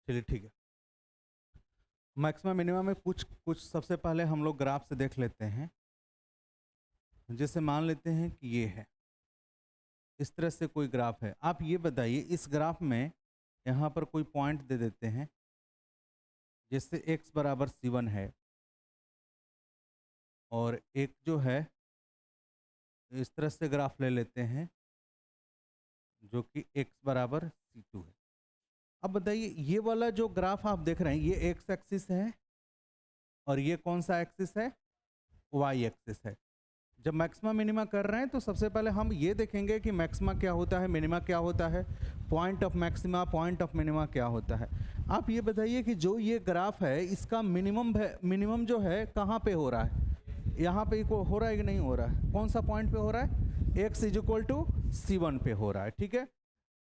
चलिए ठीक है। मैक्सिमम मिनिमम में कुछ सबसे पहले हम लोग ग्राफ से देख लेते हैं। जैसे मान लेते हैं कि ये है, इस तरह से कोई ग्राफ है। आप ये बताइए इस ग्राफ में यहाँ पर कोई पॉइंट दे देते हैं, जैसे x बराबर c1 है और एक जो है इस तरह से ग्राफ ले लेते हैं जो कि x बराबर c2 है। अब बताइए ये वाला जो ग्राफ आप देख रहे हैं ये एक्स एक्सिस है और ये कौन सा एक्सिस है, वाई एक्सिस है। जब मैक्सिमा मिनिमा कर रहे हैं तो सबसे पहले हम ये देखेंगे कि मैक्सिमा क्या होता है, मिनिमा क्या होता है, point of maxima point of minima क्या होता है। आप ये बताइए कि जो ये ग्राफ है इसका मिनिमम जो है कहाँ पे हो रहा है, यहाँ पे हो रहा है कि नहीं हो रहा है, कौन सा पॉइंट पे हो रहा है, x is equal to c1 पे हो रहा है। ठीक है,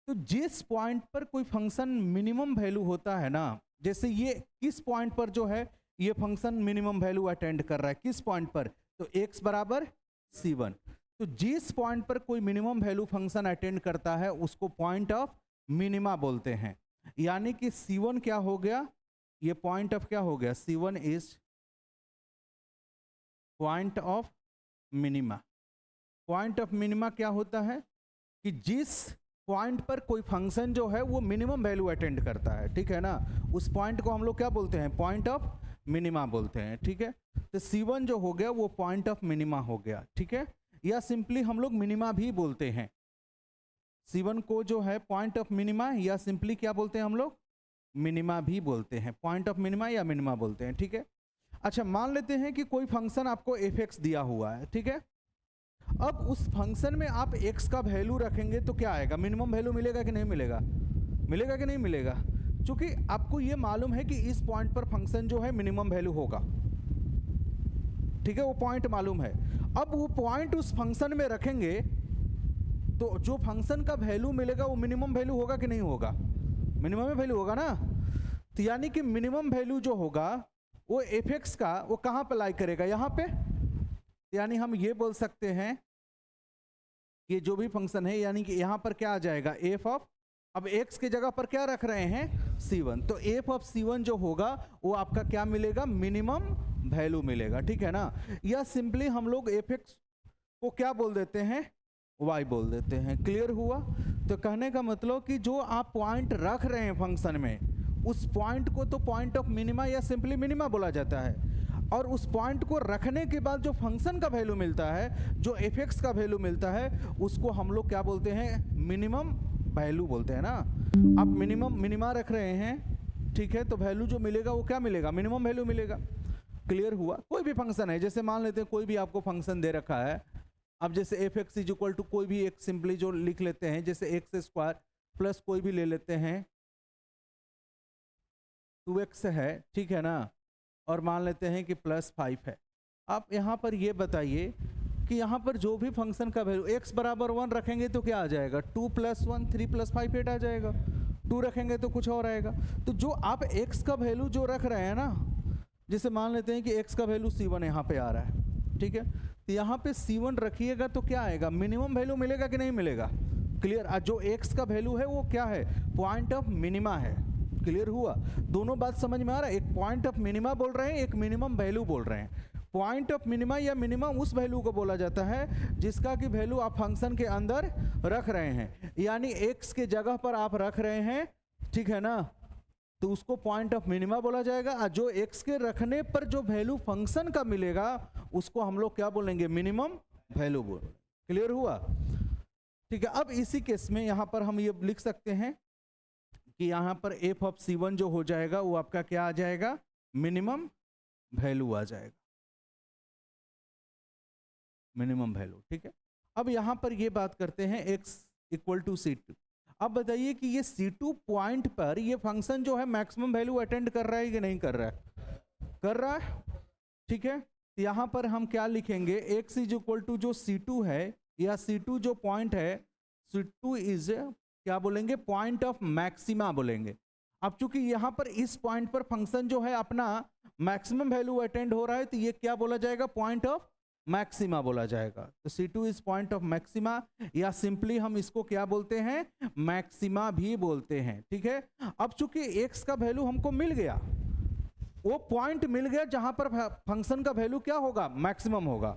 तो जिस पॉइंट पर कोई फंक्शन मिनिमम वैल्यू होता है ना, जैसे ये किस पॉइंट पर जो है ये फंक्शन मिनिमम वैल्यू अटेंड कर रहा है, किस पॉइंट पर, तो x बराबर c1। तो जिस पॉइंट पर कोई मिनिमम वैल्यू फंक्शन अटेंड करता है उसको पॉइंट ऑफ मिनिमा बोलते हैं। यानी कि c1 क्या हो गया, ये पॉइंट ऑफ क्या हो गया, c1 is point of minima. Point of minima क्या होता है कि जिस पॉइंट पर कोई फंक्शन जो है वो मिनिमम वैल्यू अटेंड करता है, ठीक है ना, उस पॉइंट को हम लोग क्या बोलते हैं, पॉइंट ऑफ मिनिमा बोलते हैं। ठीक है, तो c1 जो हो गया वो पॉइंट ऑफ मिनिमा हो गया। ठीक है, या सिंपली हम लोग मिनिमा भी बोलते हैं, c1 को जो है पॉइंट ऑफ मिनिमा या सिंपली क्या बोलते हैं हम लोग, मिनिमा भी बोलते हैं, पॉइंट ऑफ मिनिमा या मिनिमा बोलते हैं। ठीक है, अच्छा मान लेते हैं कि कोई फंक्शन आपको f(x) दिया हुआ है। ठीक है, अब उस फंक्शन में आप x का वैल्यू रखेंगे तो क्या आएगा, मिनिमम वैल्यू मिलेगा कि नहीं मिलेगा, मिलेगा कि नहीं मिलेगा, क्योंकि आपको ये मालूम है कि इस पॉइंट पर फंक्शन जो है मिनिमम वैल्यू होगा। ठीक है, वो पॉइंट मालूम है। अब वो पॉइंट उस फंक्शन में रखेंगे तो जो फंक्शन का वैल्यू मिलेगा वो मिनिमम वैल्यू होगा कि नहीं होगा, मिनिमम वैल्यू होगा ना। तो यानी कि मिनिमम वैल्यू जो होगा वो f(x) का वो कहाँ पर लाई करेगा, यहाँ पे। यानी हम ये बोल सकते हैं कि जो भी फंक्शन है यानी कि यहाँ पर क्या आ जाएगा, f ऑफ, अब x की जगह पर क्या रख रहे हैं, c1, तो f ऑफ c1 जो होगा वो आपका क्या मिलेगा, मिनिमम वैल्यू मिलेगा। ठीक है ना, या सिंपली हम लोग f(x) को क्या बोल देते हैं, y बोल देते हैं। क्लियर हुआ। तो कहने का मतलब कि जो आप पॉइंट रख रहे हैं फंक्शन में उस पॉइंट को तो पॉइंट ऑफ मिनिमा या सिंपली मिनिमा बोला जाता है, और उस पॉइंट को रखने के बाद जो फंक्शन का वैल्यू मिलता है, जो f(x) का वैल्यू मिलता है उसको हम लोग क्या बोलते हैं, मिनिमम वैल्यू बोलते हैं ना। आप मिनिमा रख रहे हैं, ठीक है, तो वैल्यू जो मिलेगा वो क्या मिलेगा, मिनिमम वैल्यू मिलेगा। क्लियर हुआ। कोई भी फंक्शन है, जैसे मान लेते हैं कोई भी आपको फंक्शन दे रखा है, अब जैसे f(x) इज इक्वल टू कोई भी एक सिंपली जो लिख लेते हैं, जैसे x² प्लस कोई भी ले लेते हैं 2x है, ठीक है ना, और मान लेते हैं कि +5 है। आप यहाँ पर ये बताइए कि यहाँ पर जो भी फंक्शन का वैल्यू x बराबर 1 रखेंगे तो क्या आ जाएगा, 2 + 1 3 + 5 8 आ जाएगा, 2 रखेंगे तो कुछ और आएगा। तो जो आप x का वैल्यू जो रख रहे हैं ना, जैसे मान लेते हैं कि x का वैल्यू c1 यहाँ पे आ रहा है, ठीक है, तो यहाँ पे c1 रखिएगा तो क्या आएगा, मिनिमम वैल्यू मिलेगा कि नहीं मिलेगा। क्लियर। जो x का वैल्यू है वो क्या है, पॉइंट ऑफ मिनिमा है। क्लियर हुआ। दोनों बात समझ में आ रहा है, एक पॉइंट ऑफ मिनिमा बोल रहे हैं, एक मिनिमम वैल्यू बोल रहे हैं। पॉइंट ऑफ मिनिमा या मिनिमम उस वैल्यू को बोला जाता है जिसका कि वैल्यू आप फंक्शन के अंदर रख रहे हैं, यानी x के जगह पर आप रख रहे हैं, ठीक है ना, तो उसको पॉइंट ऑफ मिनिमा बोला जाएगा। और जो x के रखने पर जो वैल्यू फंक्शन का मिलेगा उसको हम लोग क्या बोलेंगे, मिनिमम वैल्यू बोलेंगे। क्लियर हुआ। ठीक है, अब इसी केस में यहां पर हम ये लिख सकते हैं कि यहाँ पर f ऑफ c1 जो हो जाएगा वो आपका क्या आ जाएगा, मिनिमम वैल्यू आ जाएगा, मिनिमम वैल्यू। ठीक है, अब यहाँ पर ये बात करते हैं x इक्वल टू c2। अब बताइए कि ये c2 पॉइंट पर ये फंक्शन जो है मैक्सिमम वैल्यू अटेंड कर रहा है कि नहीं कर रहा है, कर रहा है। ठीक है, तो यहाँ पर हम क्या लिखेंगे, x इज इक्वल टू जो c2 है या c2 जो पॉइंट है, c2 इज क्या बोलेंगे, पॉइंट ऑफ मैक्सिमा बोलेंगे। अब चूंकि यहाँ पर इस पॉइंट पर फंक्शन जो है अपना मैक्सिमम वैल्यू अटेंड हो रहा है तो ये क्या बोला जाएगा, पॉइंट ऑफ मैक्सिमा बोला जाएगा। तो C2 is point of maxima, या सिंपली हम इसको क्या बोलते हैं, मैक्सिमा भी बोलते हैं। ठीक है, अब चूंकि x का वैल्यू हमको मिल गया, वो पॉइंट मिल गया जहां पर फंक्शन का वैल्यू क्या होगा, मैक्सिमम होगा।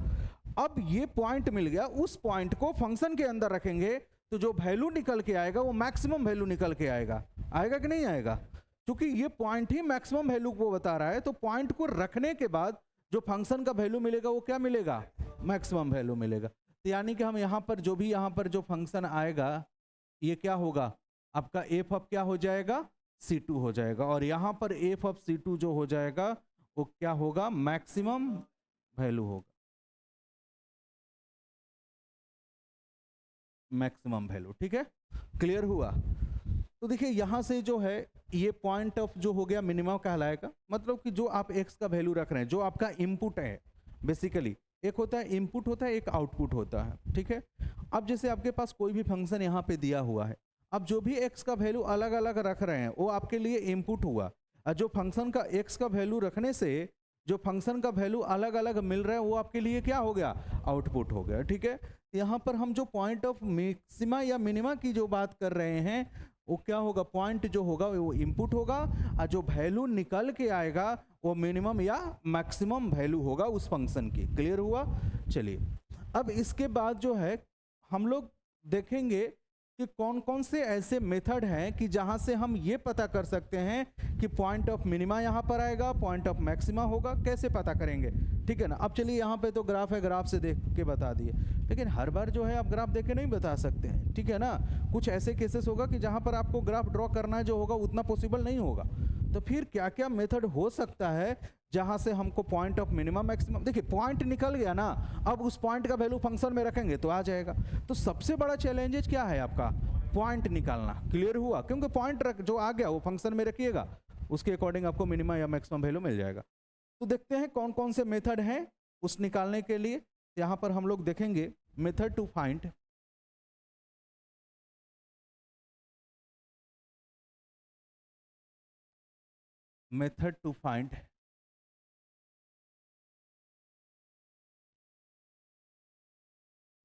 अब ये पॉइंट मिल गया, उस पॉइंट को फंक्शन के अंदर रखेंगे तो जो वैल्यू निकल के आएगा वो मैक्सिमम वैल्यू निकल के आएगा। आएगा कि नहीं आएगा? क्योंकि ये पॉइंट ही मैक्सिमम वैल्यू को बता रहा है, तो पॉइंट को रखने के बाद जो फंक्शन का वैल्यू मिलेगा वो क्या मिलेगा, मैक्सिमम वैल्यू मिलेगा। तो यानी कि हम यहाँ पर जो फंक्शन आएगा ये क्या होगा, आपका एफ ऑफ क्या हो जाएगा, C2 हो जाएगा, और यहाँ पर एफ ऑफ C2 जो हो जाएगा वो क्या होगा, मैक्सिमम वैल्यू होगा, मैक्सिमम वैल्यू। ठीक है, क्लियर हुआ? तो देखिए यहाँ से जो है ये पॉइंट ऑफ जो हो गया मिनिमम कहलाएगा, मतलब कि जो आप x का वैल्यू रख रहे हैं, जो आपका इनपुट है बेसिकली, एक होता है इनपुट होता है, एक आउटपुट होता है। ठीक है, अब जैसे आपके पास कोई भी फंक्शन यहाँ पे दिया हुआ है, अब जो भी x का वैल्यू अलग अलग रख रहे हैं वो आपके लिए इनपुट हुआ, और जो फंक्शन का x का वैल्यू रखने से जो फंक्शन का वैल्यू अलग अलग मिल रहा है वो आपके लिए क्या हो गया, आउटपुट हो गया। ठीक है, यहाँ पर हम जो पॉइंट ऑफ मैक्सिमा या मिनिमा की जो बात कर रहे हैं वो क्या होगा, पॉइंट जो होगा वो इनपुट होगा, और जो वैल्यू निकल के आएगा वो मिनिमम या मैक्सिमम वैल्यू होगा उस फंक्शन की। क्लियर हुआ? चलिए, अब इसके बाद जो है हम लोग देखेंगे कि कौन कौन से ऐसे मेथड हैं कि जहां से हम ये पता कर सकते हैं कि पॉइंट ऑफ मिनिमा यहाँ पर आएगा, पॉइंट ऑफ मैक्सिमा होगा, कैसे पता करेंगे। ठीक है ना, अब चलिए यहाँ पे तो ग्राफ है, ग्राफ से देख के बता दिए, लेकिन हर बार जो है आप ग्राफ देख के नहीं बता सकते हैं। ठीक है ना, कुछ ऐसे केसेस होगा कि जहाँ पर आपको ग्राफ ड्रॉ करना जो होगा उतना पॉसिबल नहीं होगा, तो फिर क्या क्या मेथड हो सकता है जहां से हमको पॉइंट ऑफ मिनिमम मैक्सिमम, देखिए पॉइंट निकल गया ना, अब उस पॉइंट का वैल्यू फंक्शन में रखेंगे तो आ जाएगा। तो सबसे बड़ा चैलेंजेस क्या है आपका, पॉइंट निकालना। क्लियर हुआ? क्योंकि पॉइंट जो आ गया वो फंक्शन में रखिएगा, उसके अकॉर्डिंग आपको मिनिमम या मैक्सिमम वैल्यू मिल जाएगा। तो देखते हैं कौन कौन से मेथड हैं उस निकालने के लिए। यहाँ पर हम लोग देखेंगे method to find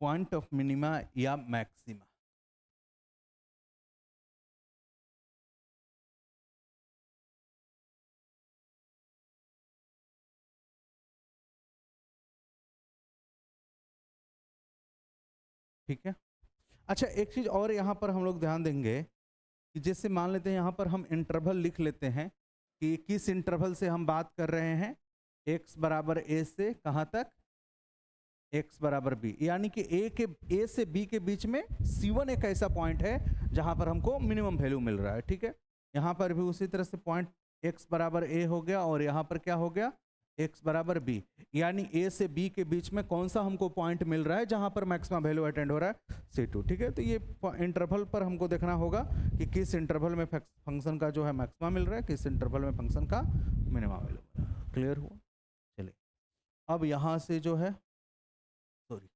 point of minima या मैक्सिमा। ठीक है, अच्छा एक चीज और यहाँ पर हम लोग ध्यान देंगे कि जैसे मान लेते हैं यहाँ पर हम इंटरवल लिख लेते हैं कि किस इंटरवल से हम बात कर रहे हैं, x बराबर a से कहाँ तक, x बराबर b, यानी कि a से b के बीच में C1 एक ऐसा पॉइंट है जहां पर हमको मिनिमम वैल्यू मिल रहा है। ठीक है, यहाँ पर भी उसी तरह से पॉइंट x बराबर a हो गया, और यहाँ पर क्या हो गया, x बराबर b, यानी a से b के बीच में कौन सा हमको पॉइंट मिल रहा है जहां पर मैक्सिमम वैल्यू अटेंड हो रहा है, C2। ठीक है, तो ये इंटरवल पर हमको देखना होगा कि किस इंटरवल में फंक्शन का जो है मैक्सिमम मिल रहा है, किस इंटरवल में फंक्शन का मिनिमम मिल रहा है। क्लियर हुआ? चलिए, अब यहाँ से जो है सॉरी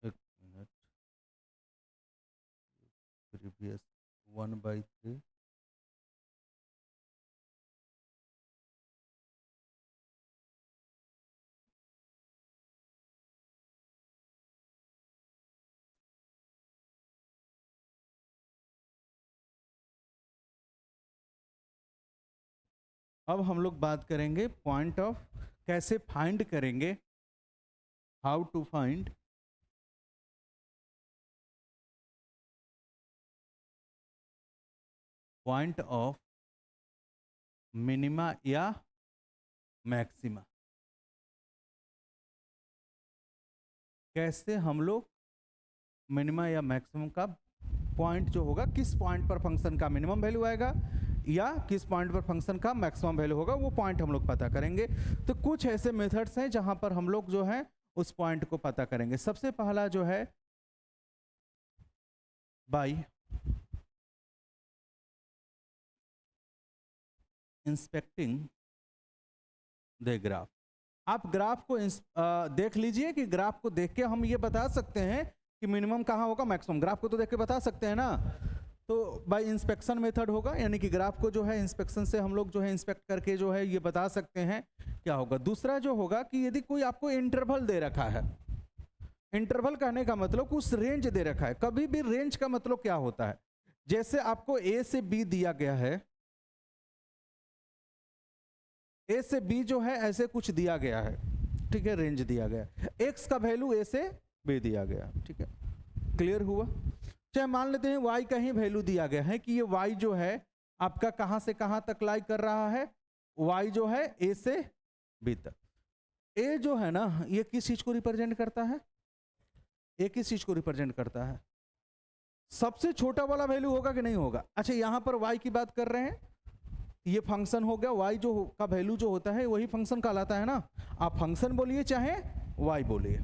एक मिनट, प्रीवियस 1/3 अब हम लोग बात करेंगे पॉइंट ऑफ, कैसे फाइंड करेंगे, how to find point of minima या मैक्सिमा। कैसे हम लोग मिनिमा या मैक्सिमम का पॉइंट जो होगा, किस पॉइंट पर फंक्शन का मिनिमम वैल्यू आएगा या किस पॉइंट पर फंक्शन का मैक्सिमम वैल्यू होगा, वो पॉइंट हम लोग पता करेंगे। तो कुछ ऐसे मेथड्स हैं जहां पर हम लोग जो है उस पॉइंट को पता करेंगे। सबसे पहला जो है बाय इंस्पेक्टिंग द ग्राफ। आप ग्राफ को देख लीजिए कि ग्राफ को देख के हम ये बता सकते हैं कि मिनिमम कहाँ होगा, मैक्सिमम। ग्राफ को तो देख के बता सकते हैं ना, तो बाय इंस्पेक्शन मेथड होगा, यानी कि ग्राफ को जो है इंस्पेक्शन से हम लोग जो है इंस्पेक्ट करके जो है ये बता सकते हैं क्या होगा। दूसरा जो होगा कि यदि कोई आपको इंटरवल दे रखा है, इंटरवल कहने का मतलब कुछ रेंज दे रखा है। कभी भी रेंज का मतलब क्या होता है, जैसे आपको ए से बी दिया गया है, ए से बी जो है ऐसे कुछ दिया गया है, ठीक है, रेंज दिया गया, एक्स का वैल्यू ए से बी दिया गया, ठीक है, क्लियर हुआ। चाहे मान लेते हैं वाई का ही वैल्यू दिया गया है कि ये वाई जो है आपका कहां से कहां तक लाई कर रहा है, वाई जो है ए से बी तक। ए जो है ना ये किस चीज को रिप्रेजेंट करता है, ए किस चीज को रिप्रेजेंट करता है, सबसे छोटा वाला वैल्यू होगा कि नहीं होगा। अच्छा यहां पर वाई की बात कर रहे हैं, ये फंक्शन हो गया, वाई जो का वैल्यू जो होता है वही फंक्शन कहलाता है ना, आप फंक्शन बोलिए चाहे वाई बोलिए।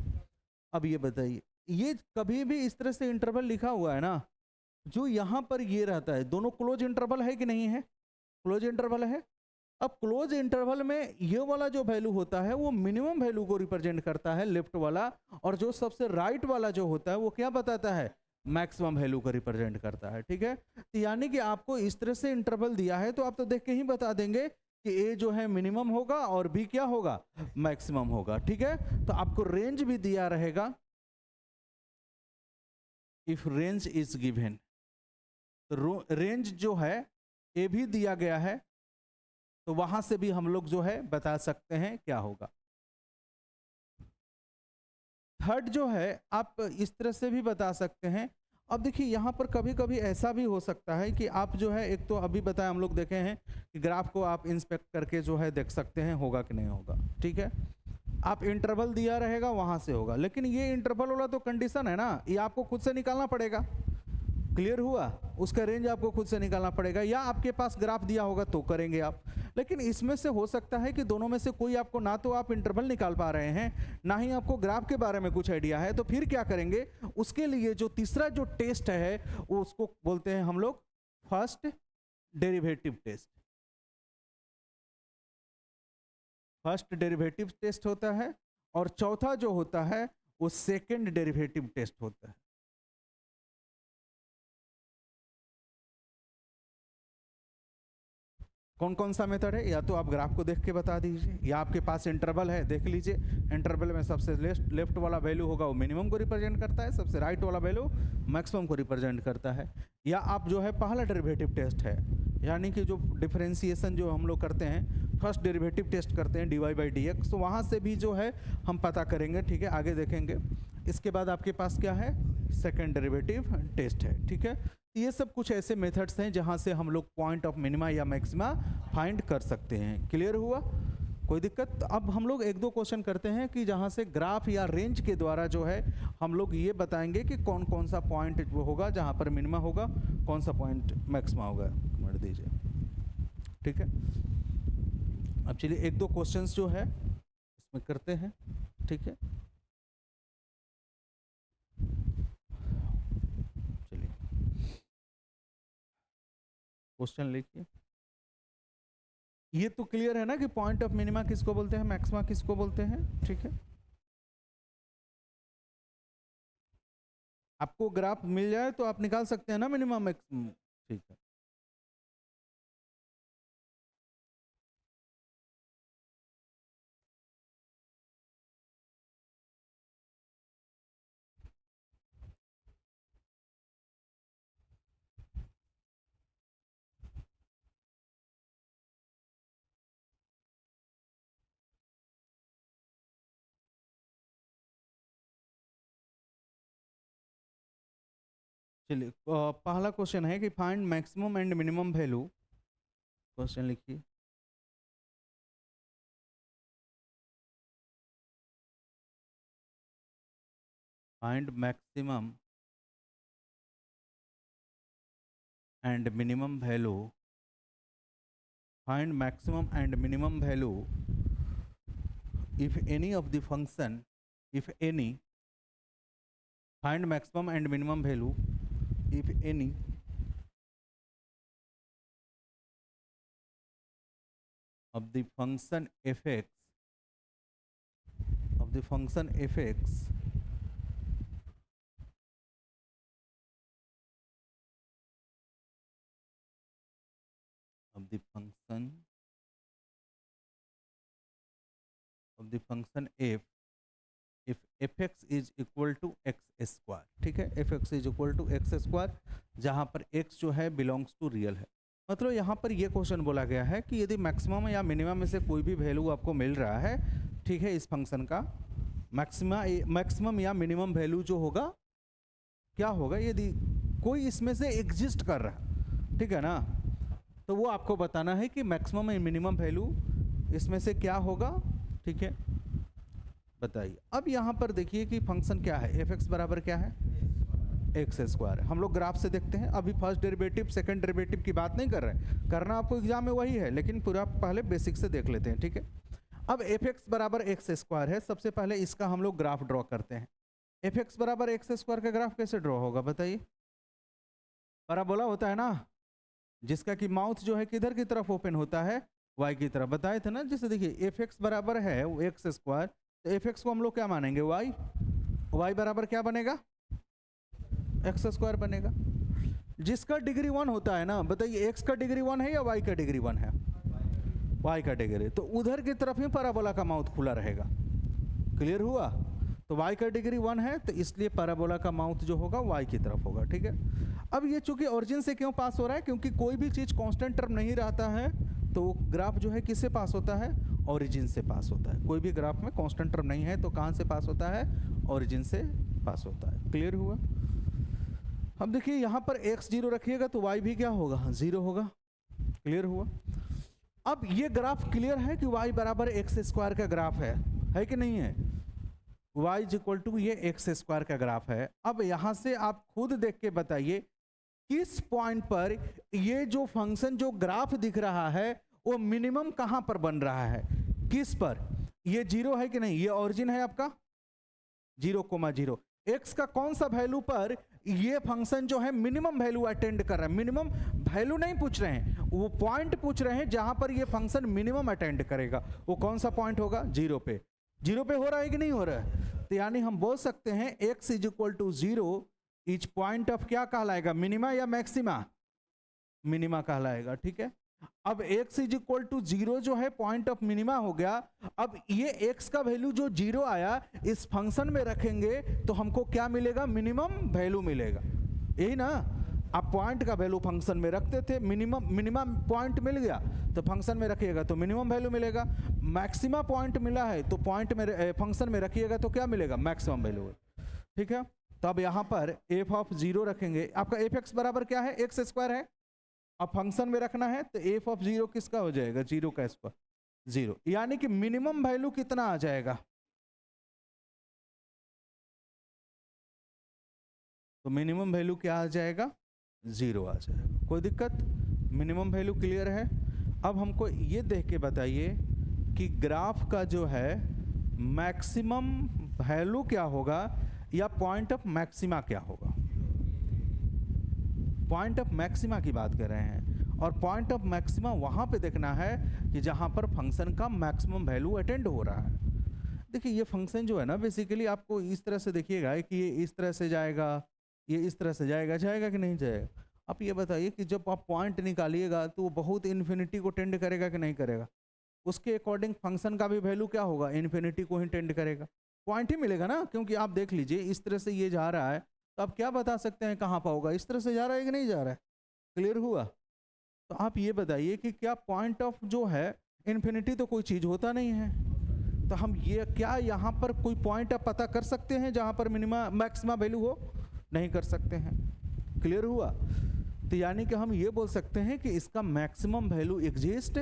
अब ये बताइए, ये कभी भी इस तरह से इंटरवल लिखा हुआ है ना, जो यहां पर ये रहता है, दोनों क्लोज इंटरवल है कि नहीं है, क्लोज इंटरवल है। अब क्लोज इंटरवल में ये वाला जो वैल्यू होता है वो मिनिमम वैल्यू को रिप्रेजेंट करता है, लेफ्ट वाला, और जो सबसे राइट वाला जो होता है वो क्या बताता है, मैक्सिमम वैल्यू को रिप्रेजेंट करता है, ठीक है। तो यानी कि आपको इस तरह से इंटरवल दिया है तो आप तो देख के ही बता देंगे कि ए जो है मिनिमम होगा और बी क्या होगा, मैक्सिमम होगा, ठीक है। तो आपको रेंज भी दिया रहेगा, if range is given, range जो है ए भी दिया गया है, तो वहां से भी हम लोग जो है बता सकते हैं क्या होगा। थर्ड जो है आप इस तरह से भी बता सकते हैं। अब देखिए यहाँ पर कभी कभी ऐसा भी हो सकता है कि आप जो है, एक तो अभी बताया हम लोग देखे हैं कि ग्राफ को आप इंस्पेक्ट करके जो है देख सकते हैं होगा कि नहीं होगा, ठीक है। आप इंटरवल दिया रहेगा वहां से होगा, लेकिन ये इंटरवल वाला तो कंडीशन है ना, ये आपको खुद से निकालना पड़ेगा, क्लियर हुआ, उसका रेंज आपको खुद से निकालना पड़ेगा, या आपके पास ग्राफ दिया होगा तो करेंगे आप। लेकिन इसमें से हो सकता है कि दोनों में से कोई आपको, ना तो आप इंटरवल निकाल पा रहे हैं, ना ही आपको ग्राफ के बारे में कुछ आइडिया है, तो फिर क्या करेंगे, उसके लिए जो तीसरा जो टेस्ट है वो उसको बोलते हैं हम लोग first derivative test. First derivative test होता है, और चौथा जो होता है वो सेकंड डेरिवेटिव टेस्ट होता है। कौन कौन सा मेथड है, या तो आप ग्राफ को देख के बता दीजिए, या आपके पास इंटरवल है देख लीजिए, इंटरवल में सबसे लेफ्ट वाला वैल्यू होगा वो मिनिमम को रिप्रेजेंट करता है, सबसे राइट वाला वैल्यू मैक्सिमम को रिप्रेजेंट करता है। या आप जो है पहला डेरिवेटिव टेस्ट है, यानी कि जो डिफरेंशिएशन जो हम लोग करते हैं, फर्स्ट डेरिवेटिव टेस्ट करते हैं dy बाई डी एक्स, तो वहाँ से भी जो है हम पता करेंगे, ठीक है, आगे देखेंगे। इसके बाद आपके पास क्या है, सेकेंड डेरिवेटिव टेस्ट है, ठीक है। ये सब कुछ ऐसे मेथड्स हैं जहां से हम लोग पॉइंट ऑफ मिनिमा या मैक्सिमा फाइंड कर सकते हैं, क्लियर हुआ, कोई दिक्कत। अब हम लोग एक दो क्वेश्चन करते हैं कि जहां से ग्राफ या रेंज के द्वारा जो है हम लोग ये बताएंगे कि कौन कौन सा पॉइंट वो होगा जहां पर मिनिमा होगा, कौन सा पॉइंट मैक्सिमा होगा, मर दीजिए, ठीक है। अब चलिए एक दो क्वेश्चंस जो है इसमें करते हैं, ठीक है। चलिए क्वेश्चन लिखिए। ये तो क्लियर है ना कि पॉइंट ऑफ मिनिमा किसको बोलते हैं, मैक्सिमा किसको बोलते हैं, ठीक है। आपको ग्राफ मिल जाए तो आप निकाल सकते हैं ना मिनिमम मैक्सिमम, ठीक है। चलिए पहला क्वेश्चन है कि find maximum and minimum value, question लिखिए। Find maximum and minimum value, find maximum and minimum value if any of the function, if any, find maximum and minimum value if any of the function fx, of the function fx the function f if fx is equal to x square, ठीक है, fx is equal to x square, जहाँ पर x जो है belongs to real है। मतलब यहाँ पर ये क्वेश्चन बोला गया है कि यदि मैक्सिमम या मिनिमम में से कोई भी वैल्यू आपको मिल रहा है, ठीक है, इस फंक्शन का मैक्सिमम या मिनिमम वैल्यू जो होगा क्या होगा, यदि कोई इसमें से एग्जिस्ट कर रहा है, ठीक है ना, तो वो आपको बताना है कि मैक्सिमम या मिनिमम वैल्यू इसमें से क्या होगा, ठीक है, बताइए। अब यहाँ पर देखिए कि फंक्शन क्या है, एफ एक्स बराबर क्या है, एक्स स्क्वायर। हम लोग ग्राफ से देखते हैं, अभी फर्स्ट डेरिवेटिव सेकंड डेरिवेटिव की बात नहीं कर रहे हैं, करना आपको एग्जाम में वही है, लेकिन पूरा पहले बेसिक से देख लेते हैं, ठीक है। अब एफ एक्स बराबर एक्स स्क्वायर है, सबसे पहले इसका हम लोग ग्राफ ड्रॉ करते हैं। एफ एक्स बराबर एक्स स्क्वायर का ग्राफ कैसे ड्रॉ होगा बताइए, पैराबोला होता है ना, जिसका कि माउथ जो है किधर की तरफ ओपन होता है, वाई की तरफ, बताए थे ना। जैसे देखिए एफ एक्स बराबर है वो एक्स स्क्वायर, तो एफ एक्स को हम लोग क्या मानेंगे, वाई, वाई बराबर क्या बनेगा, एक्स स्क्वायर बनेगा। जिसका डिग्री 1 होता है ना, बताइए एक्स का डिग्री 1 है या वाई का डिग्री 1 है, वाई का डिग्री, तो उधर की तरफ ही पैराबोला का माउथ खुला रहेगा। क्लियर हुआ, तो y का डिग्री 1 है, तो इसलिए पैराबोला का माउथ जो होगा y की तरफ होगा, ठीक है। अब ये चूंकि ओरिजिन से क्यों पास हो रहा है, क्योंकि कोई भी चीज़ कांस्टेंट टर्म नहीं रहता है, तो ग्राफ जो है किससे पास होता है, ओरिजिन से पास होता है। कोई भी ग्राफ में कांस्टेंट टर्म नहीं है तो कहाँ से पास होता है, ओरिजिन से पास होता है। क्लियर हुआ। अब देखिए यहाँ पर x 0 रखिएगा तो y भी क्या होगा, 0 होगा। क्लियर हुआ। अब ये ग्राफ क्लियर है कि y बराबर एक्स स्क्वायर का ग्राफ है कि नहीं है, y इज इक्वल टू ये एक्स स्क्वायर का ग्राफ है। अब यहाँ से आप खुद देख के बताइए किस पॉइंट पर ये जो फंक्शन जो ग्राफ दिख रहा है वो मिनिमम कहाँ पर बन रहा है, किस पर, ये 0 है कि नहीं, ये ओरिजिन है आपका 0,0, x का कौन सा वैल्यू पर ये फंक्शन जो है मिनिमम वैल्यू अटेंड कर रहा है। मिनिमम वैल्यू नहीं पूछ रहे हैं, वो पॉइंट पूछ रहे हैं जहां पर ये फंक्शन मिनिमम अटेंड करेगा। वो कौन सा पॉइंट होगा, 0 पे। 0 पे हो रहा है कि नहीं हो रहा है, तो यानी हम बोल सकते हैं x is equal to 0 each point of क्या कहलाएगा, मिनिमा या मैक्सिमा, मिनिमा कहलाएगा, ठीक है। अब x इज इक्वल टू 0 जो है पॉइंट ऑफ मिनिमा हो गया। अब ये x का वैल्यू जो 0 आया इस फंक्शन में रखेंगे तो हमको क्या मिलेगा, मिनिमम वैल्यू मिलेगा, यही ना। आप पॉइंट का वैल्यू फंक्शन में रखते थे, मिनिमम पॉइंट मिल गया तो फंक्शन में रखिएगा तो मिनिमम वैल्यू मिलेगा। मैक्सिमा पॉइंट मिला है तो पॉइंट में फंक्शन में रखिएगा तो क्या मिलेगा, मैक्सिमम वैल्यू, ठीक है। तो अब यहाँ पर एफ ऑफ 0 रखेंगे, आपका एफ एक्स बराबर क्या है, एक्स स्क्वायर है। अब फंक्शन में रखना है तो एफ ऑफ 0 किसका हो जाएगा, 0 का स्क्वायर 0, यानी कि मिनिमम वैल्यू कितना आ जाएगा, तो मिनिमम वैल्यू क्या आ जाएगा, 0 आ जाएगा। कोई दिक्कत, मिनिमम वैल्यू क्लियर है। अब हमको ये देख के बताइए कि ग्राफ का जो है मैक्सिमम वैल्यू क्या होगा या पॉइंट ऑफ मैक्सिमा क्या होगा। पॉइंट ऑफ मैक्सिमा की बात कर रहे हैं, और पॉइंट ऑफ मैक्सिमा वहां पे देखना है कि जहां पर फंक्शन का मैक्सिमम वैल्यू अटेंड हो रहा है। देखिए ये फंक्शन जो है ना, बेसिकली आपको इस तरह से देखिएगा कि ये इस तरह से जाएगा, ये इस तरह से जाएगा, जाएगा कि नहीं जाएगा। आप ये बताइए कि जब आप पॉइंट निकालिएगा तो वो बहुत इन्फिनिटी को टेंड करेगा कि नहीं करेगा, उसके अकॉर्डिंग फंक्शन का भी वैल्यू क्या होगा, इन्फिनिटी को ही टेंड करेगा, पॉइंट ही मिलेगा ना। क्योंकि आप देख लीजिए इस तरह से ये जा रहा है तो आप क्या बता सकते हैं कहाँ पर होगा, इस तरह से जा रहा है कि नहीं जा रहा है। क्लियर हुआ। तो आप ये बताइए कि क्या पॉइंट ऑफ जो है इन्फिनिटी तो कोई चीज़ होता नहीं है, तो हम ये क्या यहाँ पर कोई पॉइंट आप पता कर सकते हैं जहाँ पर मिनिमा मैक्सिमा वैल्यू हो, नहीं कर सकते हैं। क्लियर हुआ। तो यानी कि हम ये बोल सकते हैं कि इसका मैक्सिमम वैल्यू एग्जिस्ट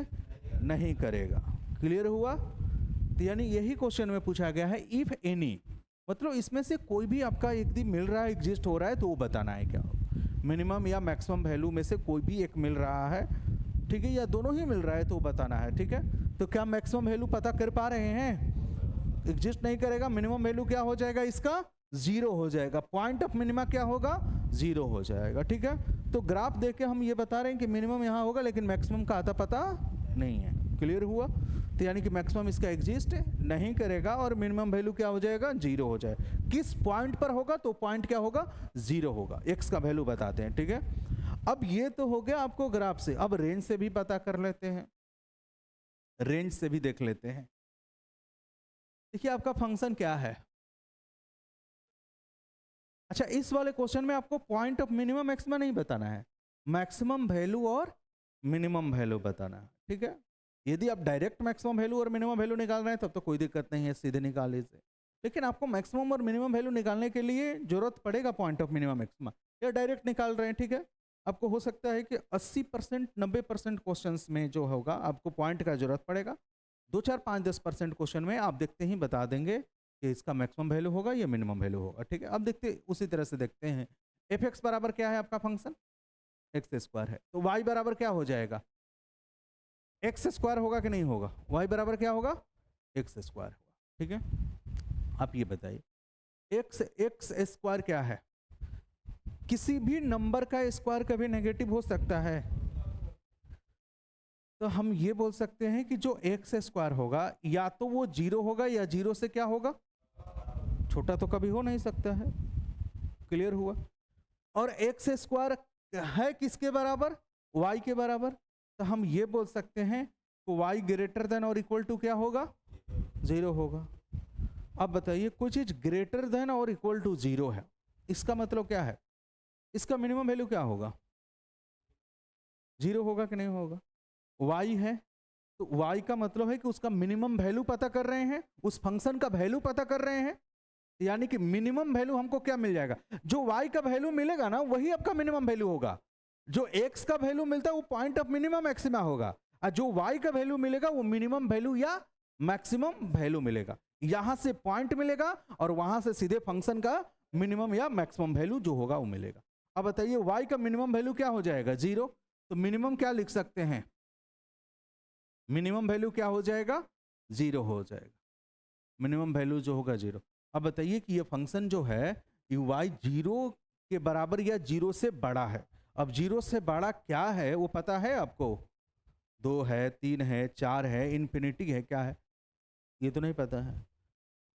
नहीं करेगा। क्लियर हुआ। तो यानी यही क्वेश्चन में पूछा गया है, इफ एनी, मतलब इसमें से कोई भी आपका एक दिन मिल रहा है, एग्जिस्ट हो रहा है, तो वो बताना है क्या, मिनिमम या मैक्सिमम वैल्यू में से कोई भी एक मिल रहा है, ठीक है, या दोनों ही मिल रहा है तो वो बताना है, ठीक है। तो क्या मैक्सिमम वैल्यू पता कर पा रहे हैं, एग्जिस्ट नहीं करेगा, मिनिमम वैल्यू क्या हो जाएगा इसका, 0 हो जाएगा, पॉइंट ऑफ मिनिमा क्या होगा, 0 हो जाएगा, ठीक है। तो ग्राफ देख के हम ये बता रहे हैं कि मिनिमम यहाँ होगा लेकिन मैक्सिमम का आता पता नहीं है। क्लियर हुआ। तो यानी कि मैक्सिमम इसका एग्जिस्ट नहीं करेगा और मिनिमम वैल्यू क्या हो जाएगा, 0 हो जाएगा। किस पॉइंट पर होगा, तो पॉइंट क्या होगा, 0 होगा। एक्स का वैल्यू बताते हैं, ठीक है। अब ये तो हो गया आपको ग्राफ से, अब रेंज से भी पता कर लेते हैं, रेंज से भी देख लेते हैं। देखिए आपका फंक्शन क्या है। अच्छा, इस वाले क्वेश्चन में आपको पॉइंट ऑफ मिनिमम मैक्सिमम नहीं बताना है, मैक्सिमम वैल्यू और मिनिमम वैल्यू बताना है, ठीक है। यदि आप डायरेक्ट मैक्सिमम वैल्यू और मिनिमम वैल्यू निकाल रहे हैं तब तो कोई दिक्कत नहीं है, सीधे निकाल लीजिए। लेकिन आपको मैक्सिमम और मिनिमम वैल्यू निकालने के लिए जरूरत पड़ेगा पॉइंट ऑफ मिनिमम मैक्सिमम, या डायरेक्ट निकाल रहे हैं, ठीक है। आपको हो सकता है कि 80% 90% क्वेश्चन में जो होगा आपको पॉइंट का जरूरत पड़ेगा, 2 4 5 10% क्वेश्चन में आप देखते ही बता देंगे कि इसका मैक्सिमम वैल्यू होगा या मिनिमम वैल्यू होगा, ठीक है। अब देखते उसी तरह से देखते हैं, एफ एक्स बराबर क्या है आपका फंक्शन, एक्स स्क्वायर है, तो वाई बराबर क्या हो जाएगा, एक्स स्क्वायर होगा कि नहीं होगा, वाई बराबर क्या होगा, एक्स स्क्वायर होगा, ठीक है। आप ये बताइए एक्स एक्स स्क्वायर क्या है, किसी भी नंबर का स्क्वायर कभी नेगेटिव हो सकता है, तो हम ये बोल सकते हैं कि जो एक्स स्क्वायर होगा या तो वो 0 होगा या 0 से क्या होगा, छोटा तो कभी हो नहीं सकता है, क्लियर हुआ। और एक्स स्क्वायर है किसके बराबर, वाई के बराबर, तो हम ये बोल सकते हैं कि वाई ग्रेटर देन और इक्वल टू क्या होगा, 0 होगा। अब बताइए कोई चीज ग्रेटर देन और इक्वल टू 0 है, इसका मतलब क्या है, इसका मिनिमम वैल्यू क्या होगा, 0 होगा कि नहीं होगा। y है तो y का मतलब है कि उसका मिनिमम वैल्यू पता कर रहे हैं, उस फंक्शन का वैल्यू पता कर रहे हैं, यानी कि मिनिमम वैल्यू हमको क्या मिल जाएगा, जो y का वैल्यू मिलेगा ना वही आपका मिनिमम वैल्यू होगा, जो x का वैल्यू मिलता है वो पॉइंट ऑफ मिनिमम मैक्सिमा होगा, और जो y का वैल्यू मिलेगा वो मिनिमम वैल्यू या मैक्सिमम वैल्यू मिलेगा। यहां से पॉइंट मिलेगा और वहां से सीधे फंक्शन का मिनिमम या मैक्सिमम वैल्यू जो होगा वो मिलेगा। अब बताइए y का मिनिमम वैल्यू क्या हो जाएगा, 0, तो मिनिमम क्या लिख सकते हैं, मिनिमम वैल्यू क्या हो जाएगा, 0 हो जाएगा, मिनिमम वैल्यू जो होगा 0। अब बताइए कि ये फंक्शन जो है y 0 के बराबर या 0 से बड़ा है, अब 0 से बड़ा क्या है वो पता है आपको, 2 है, 3 है, 4 है, इन्फिनिटी है, क्या है ये तो नहीं पता है,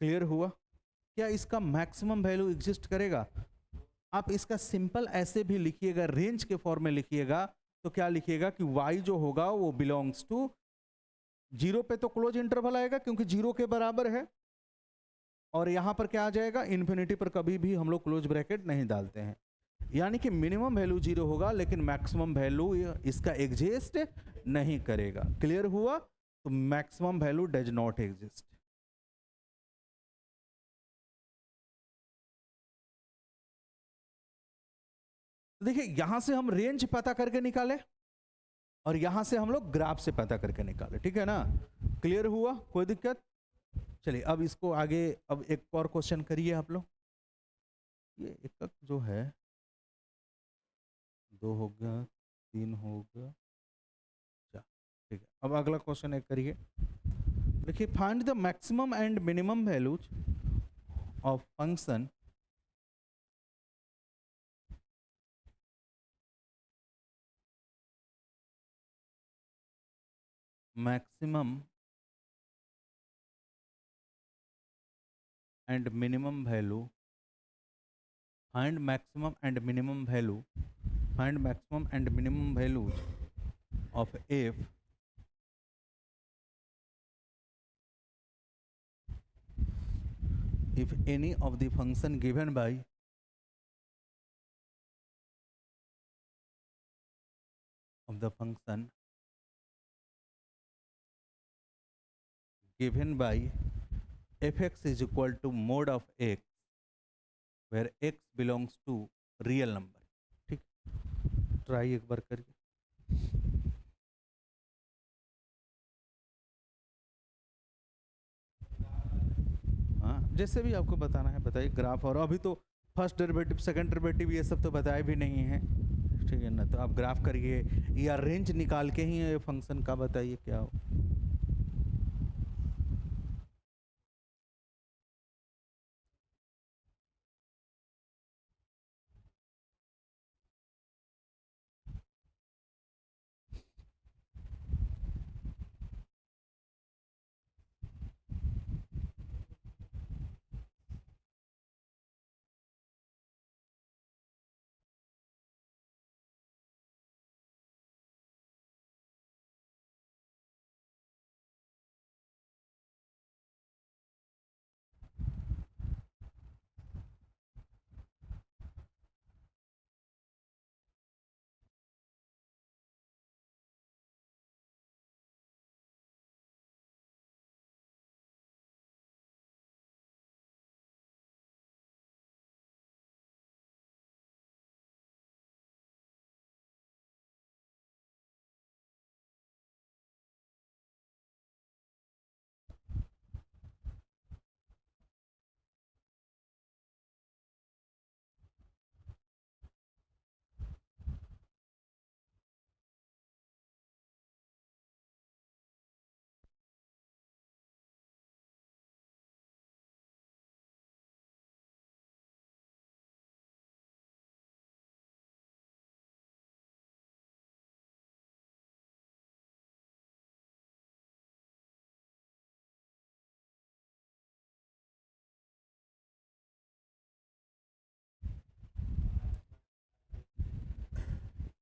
क्लियर हुआ। क्या इसका मैक्सिमम वैल्यू एग्जिस्ट करेगा, आप इसका सिंपल ऐसे भी लिखिएगा, रेंज के फॉर्म में लिखिएगा, तो क्या लिखिएगा कि y जो होगा वो बिलोंग्स टू 0 पे तो क्लोज इंटरवल आएगा क्योंकि 0 के बराबर है, और यहां पर क्या आ जाएगा, इन्फिनिटी पर कभी भी हम लोग क्लोज ब्रैकेट नहीं डालते हैं, यानी कि मिनिमम वैल्यू 0 होगा लेकिन मैक्सिमम वैल्यू इसका एग्जिस्ट नहीं करेगा, क्लियर हुआ। तो maximum value does not exist. देखिए यहां से हम रेंज पता करके निकाले और यहां से हम लोग ग्राफ से पता करके निकाले, ठीक है ना, क्लियर हुआ, कोई दिक्कत। चलिए अब इसको आगे, अब एक और क्वेश्चन करिए आप लोग, ये एकक जो है 2 हो गया, 3 हो गया, ठीक है। अब अगला क्वेश्चन एक करिए, देखिए find the maximum and minimum values of function maximum and minimum value, find maximum and minimum value, find maximum and minimum values of f if any of the function given by of the function given by fx is equal to mod of x where x belongs to real number, ठीक, try एक बार करके। हाँ जैसे भी आपको बताना है बताइए, ग्राफ, और अभी तो फर्स्ट डेरिवेटिव सेकंड डेरिवेटिव ये सब तो बताए भी नहीं है, ठीक है ना, तो आप ग्राफ करिए या रेंज निकाल के ही ये फंक्शन का बताइए क्या हो।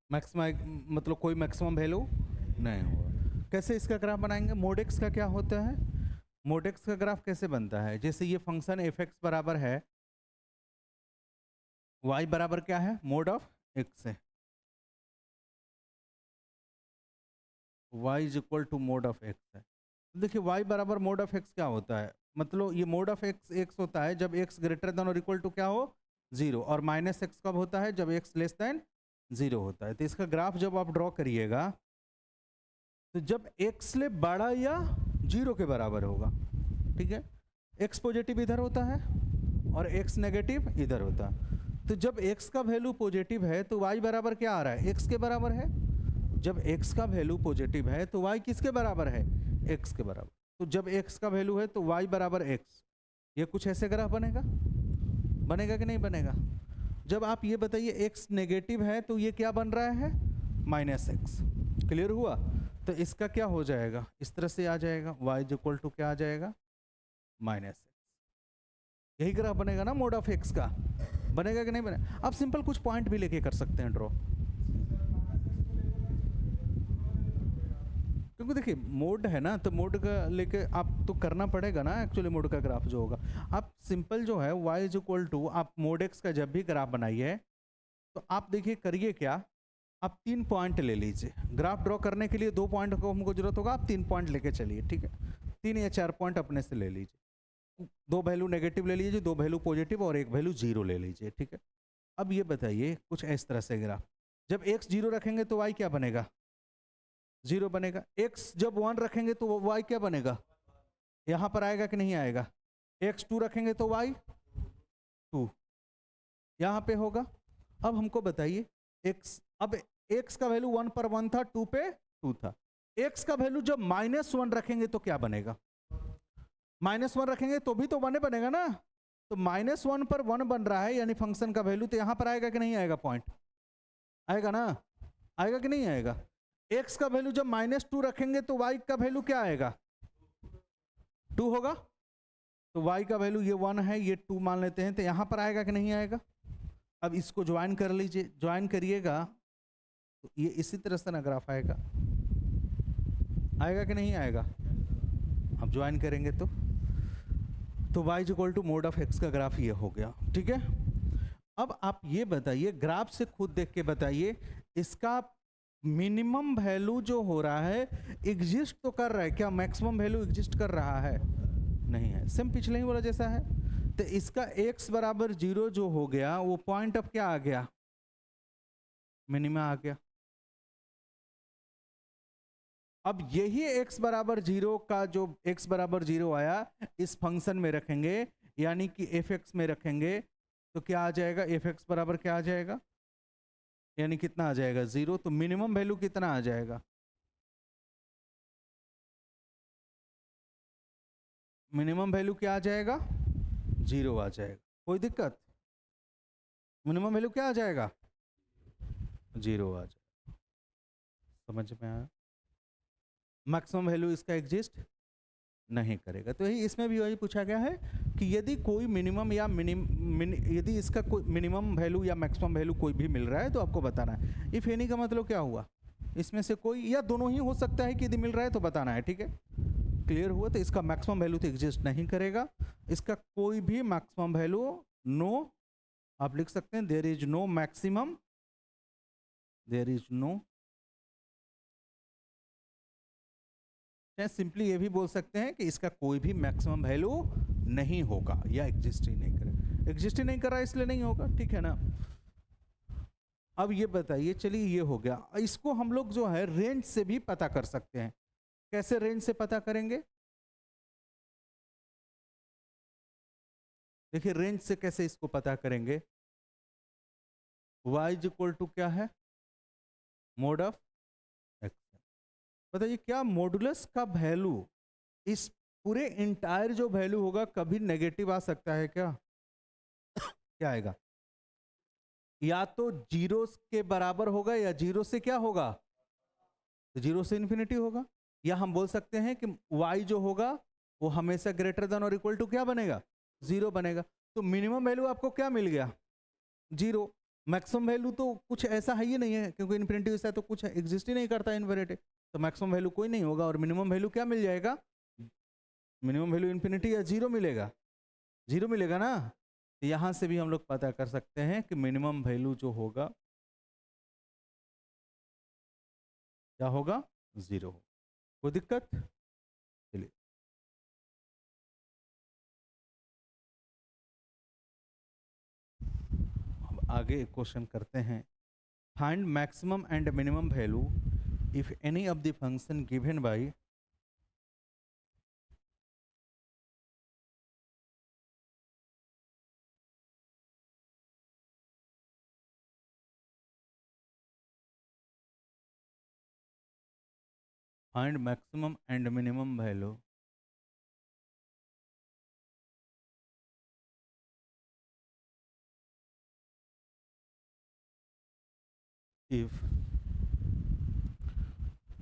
मैक्सिमम मतलब कोई मैक्सिमम वैल्यू नहीं होगा। कैसे इसका ग्राफ बनाएंगे? मोड एक्स का क्या होता है? मोड एक्स का ग्राफ कैसे बनता है? जैसे ये फंक्शन एफ एक्स बराबर है, वाई बराबर क्या है? मोड ऑफ एक्स है, y is equal to mod of x है। देखिए वाई बराबर मोड ऑफ एक्स क्या होता है? मतलब ये मोड ऑफ एक्स एक्स होता है जब एक्स ग्रेटर देन और इक्वल टू क्या हो? जीरो। और माइनस एक्स कब होता है? जब एक्स लेस देन जीरो होता है। तो इसका ग्राफ जब आप ड्रॉ करिएगा तो जब एक्स से बड़ा या जीरो के बराबर होगा, ठीक है, एक्स पॉजिटिव इधर होता है और एक्स नेगेटिव इधर होता है। तो जब एक्स का वैल्यू पॉजिटिव है तो वाई बराबर क्या आ रहा है? एक्स के बराबर है। जब एक्स का वैल्यू पॉजिटिव है तो वाई किसके बराबर है? एक्स के बराबर। तो जब एक्स का वैल्यू है तो वाई बराबर एक्स। ये कुछ ऐसे ग्राफ बनेगा, बनेगा कि नहीं बनेगा? जब आप ये बताइए एक्स नेगेटिव है तो ये क्या बन रहा है? Minus x. क्लियर हुआ? तो इसका क्या हो जाएगा? इस तरह से आ जाएगा, वाई इज इक्वल टू क्या आ जाएगा? Minus x. यही ग्राफ बनेगा ना मोड ऑफ एक्स का? बनेगा कि नहीं बनेगा? आप सिंपल कुछ पॉइंट भी लेके कर सकते हैं ड्रॉ, क्योंकि देखिए मोड है ना, तो मोड का लेके आप तो करना पड़ेगा ना एक्चुअली। मोड का ग्राफ जो होगा, आप सिंपल जो है y इज इक्वल टू, आप मोड एक्स का जब भी ग्राफ बनाइए तो आप देखिए करिए क्या, आप 3 पॉइंट ले लीजिए। ग्राफ ड्रॉ करने के लिए 2 पॉइंट को हमको जरूरत होगा, आप 3 पॉइंट लेके चलिए, ठीक है। 3 या 4 पॉइंट अपने से ले लीजिए, 2 वैल्यू नेगेटिव ले लीजिए, 2 वैल्यू पॉजिटिव और 1 वैल्यू जीरो ले लीजिए, ठीक है। अब ये बताइए कुछ इस तरह से ग्राफ, जब x जीरो रखेंगे तो y क्या बनेगा? जीरो बनेगा। x जब 1 रखेंगे तो y क्या बनेगा? यहां पर आएगा कि नहीं आएगा? x 2 रखेंगे तो y 2 यहां पे होगा। अब हमको बताइए x, अब x का वैल्यू 1 पर 1 था, 2 पे 2 था। x का वैल्यू जब -1 रखेंगे तो क्या बनेगा? -1 रखेंगे तो भी तो 1 बनेगा ना। तो -1 पर 1 बन रहा है यानी फंक्शन का वैल्यू, तो यहां पर आएगा कि नहीं आएगा? पॉइंट आएगा ना, आएगा कि नहीं आएगा? x का वैल्यू जब -2 रखेंगे तो y का वैल्यू क्या आएगा? 2 होगा। तो y का वैल्यू ये 1 है, ये 2 मान लेते हैं, तो यहां पर आएगा कि नहीं आएगा? अब इसको ज्वाइन कर लीजिए, ज्वाइन करिएगा तो ये इसी तरह से ना ग्राफ आएगा, आएगा कि नहीं आएगा? अब ज्वाइन करेंगे तो y is equal to mod of x का ग्राफ ये हो गया, ठीक है। अब आप ये बताइए, ग्राफ से खुद देख के बताइए, इसका मिनिमम वैल्यू जो हो रहा है एग्जिस्ट तो कर रहा है क्या? मैक्सिमम वैल्यू एग्जिस्ट कर रहा है? नहीं है। सेम पिछले ही बोला जैसा है। तो इसका x बराबर 0 जो हो गया वो पॉइंट ऑफ क्या आ गया? मिनिमा आ गया। अब यही x बराबर 0 का जो x बराबर 0 आया इस फंक्शन में रखेंगे, यानी कि fx में रखेंगे, तो क्या आ जाएगा? fx बराबर क्या आ जाएगा? यानी कितना आ जाएगा? 0। तो मिनिमम वैल्यू कितना आ जाएगा? मिनिमम वैल्यू क्या आ जाएगा? 0 आ जाएगा। कोई दिक्कत? मिनिमम वैल्यू क्या आ जाएगा? 0 आ जाएगा। समझ में आया? मैक्सिमम वैल्यू इसका एग्जिस्ट नहीं करेगा। तो यही इसमें भी वही पूछा गया है कि यदि कोई मिनिमम या यदि इसका कोई मिनिमम वैल्यू या मैक्सिमम वैल्यू कोई भी मिल रहा है तो आपको बताना है। इफ एनी का मतलब क्या हुआ? इसमें से कोई या दोनों ही हो सकता है कि यदि मिल रहा है तो बताना है, ठीक है। क्लियर हुआ? तो इसका मैक्सिमम वैल्यू तो एग्जिस्ट नहीं करेगा, इसका कोई भी मैक्सिमम वैल्यू नो, आप लिख सकते हैं there is no maximum, there is no. Simply ये भी बोल सकते हैं कि इसका कोई भी मैक्सिमम वैल्यू नहीं होगा या एग्जिस्ट ही नहीं करेगा। एग्जिस्ट ही नहीं कर रहा है इसलिए नहीं होगा, ठीक है ना। अब ये बताइए, चलिए ये हो गया, इसको हम लोग जो है रेंज से भी पता कर सकते हैं। कैसे रेंज से पता करेंगे? देखिए रेंज से कैसे इसको पता करेंगे। y इज इक्वल टू क्या है? Mod of x. बताइए क्या मॉडुलस का वैल्यू इस पूरे इंटायर जो वैल्यू होगा कभी नेगेटिव आ सकता है क्या? क्या आएगा? या तो 0 के बराबर होगा या 0 से क्या होगा? तो 0 से इन्फिनिटी होगा। या हम बोल सकते हैं कि y जो होगा वो हमेशा ग्रेटर देन और इक्वल टू क्या बनेगा? 0 बनेगा। तो मिनिमम वैल्यू आपको क्या मिल गया? 0। मैक्सिमम वैल्यू तो कुछ ऐसा है ही नहीं है, क्योंकि इन्फिनिटी ऐसा तो कुछ एग्जिस्ट ही नहीं करता इन्फिनिटी, तो मैक्सिमम वैल्यू कोई नहीं होगा। और मिनिमम वैल्यू क्या मिल जाएगा? मिनिमम वैल्यू इन्फिनिटी या जीरो मिलेगा? जीरो मिलेगा ना। तो यहाँ से भी हम लोग पता कर सकते हैं कि मिनिमम वैल्यू जो होगा क्या होगा? जीरो। कोई दिक्कत? चलिए अब आगे क्वेश्चन करते हैं। Find maximum and minimum value if any of the function given by find maximum and minimum value if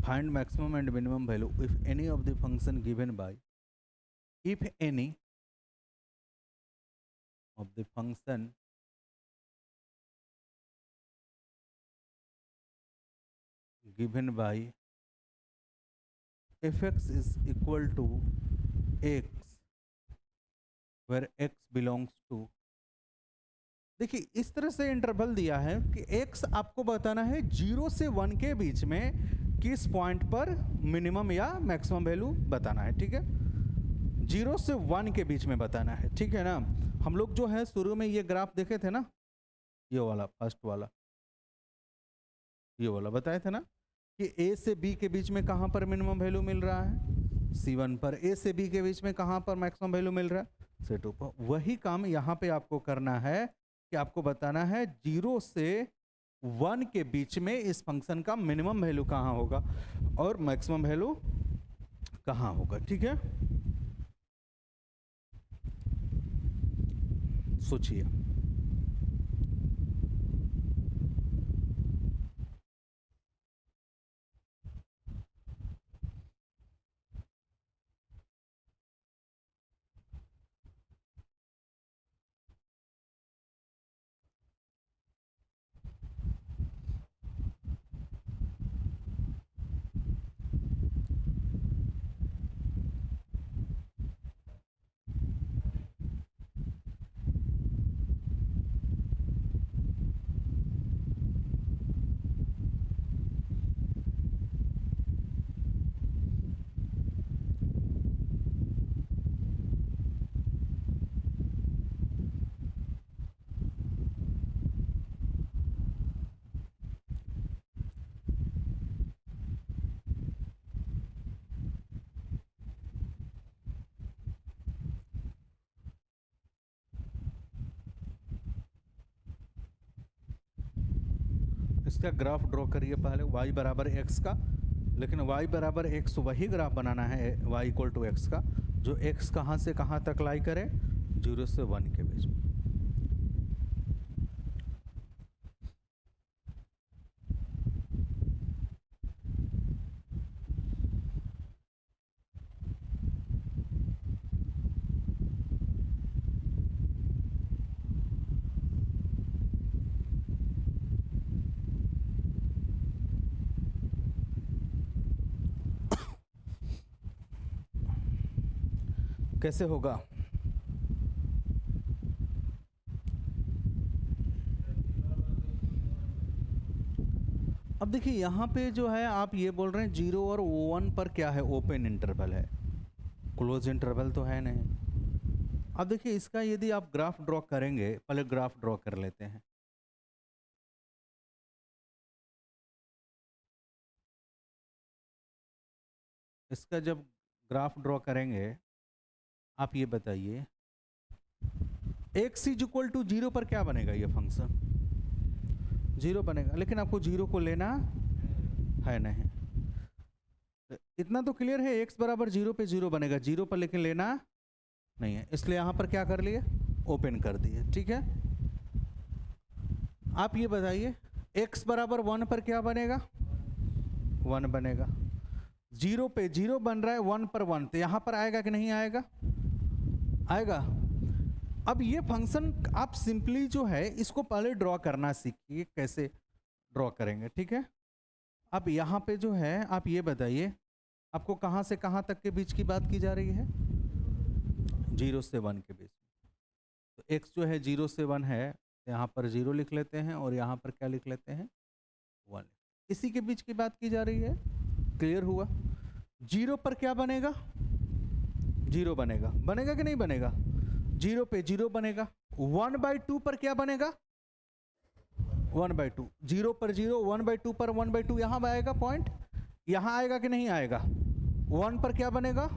find maximum and minimum value if any of the function given by if any of the function given by fx is equal to x where x belongs to, देखिए इस तरह से interval दिया है कि x आपको बताना है 0 से 1 के बीच में किस पॉइंट पर मिनिमम या मैक्सिमम वैल्यू बताना है, ठीक है? 0 से 1 के बीच में बताना है, ठीक है ना। हम लोग जो है शुरू में ये ग्राफ देखे थे ना, ये वाला फर्स्ट वाला, ये वाला बताए थे ना कि a से b के बीच में कहाँ पर मिनिमम वैल्यू मिल रहा है? C1 पर। a से b के बीच में कहाँ पर मैक्सिमम वैल्यू मिल रहा है? C2 पर। वही काम यहाँ पे आपको करना है कि आपको बताना है 0 से 1 के बीच में इस फंक्शन का मिनिमम वैल्यू कहाँ होगा और मैक्सिमम वैल्यू कहाँ होगा, ठीक है? सोचिए। इसका ग्राफ ड्रॉ करिए पहले y बराबर x का, लेकिन y बराबर x वही ग्राफ बनाना है y इक्वल टू एक्स का जो x कहाँ से कहाँ तक लाई करे? 0 से 1 के बीच में। कैसे होगा? अब देखिए यहाँ पे जो है आप ये बोल रहे हैं 0 और 1 पर क्या है? ओपन इंटरवल है, क्लोज इंटरवल तो है नहीं। अब देखिए इसका यदि आप ग्राफ ड्रॉ करेंगे, पहले ग्राफ ड्रॉ कर लेते हैं। इसका जब ग्राफ ड्रॉ करेंगे आप ये बताइए x इज इक्वल टू 0 पर क्या बनेगा? ये फंक्शन 0 बनेगा, लेकिन आपको 0 को लेना है नहीं। इतना तो क्लियर है, x बराबर 0 पे 0 बनेगा, 0 पर लेकिन लेना नहीं है, इसलिए यहाँ पर क्या कर लिए? ओपन कर दिए, ठीक है। आप ये बताइए x बराबर 1 पर क्या बनेगा? 1 बनेगा। 0 पे 0 बन रहा है, 1 पर 1, तो यहाँ पर आएगा कि नहीं आएगा? आएगा। अब ये फंक्शन आप सिंपली जो है इसको पहले ड्रॉ करना सीखिए, कैसे ड्रॉ करेंगे, ठीक है। अब यहाँ पे जो है आप ये बताइए, आपको कहाँ से कहाँ तक के बीच की बात की जा रही है? 0 से 1 के बीच। तो x जो है 0 से 1 है, यहाँ पर 0 लिख लेते हैं और यहाँ पर क्या लिख लेते हैं? 1। इसी के बीच की बात की जा रही है। क्लियर हुआ? 0 पर क्या बनेगा? 0 बनेगा। बनेगा कि नहीं बनेगा? 0 पे 0 बनेगा। 1/2 पर क्या बनेगा? 1/2। 0 पर 0, 1/2 पर 1/2 यहाँ आएगा पॉइंट, यहाँ आएगा कि नहीं आएगा? 1 पर क्या बनेगा?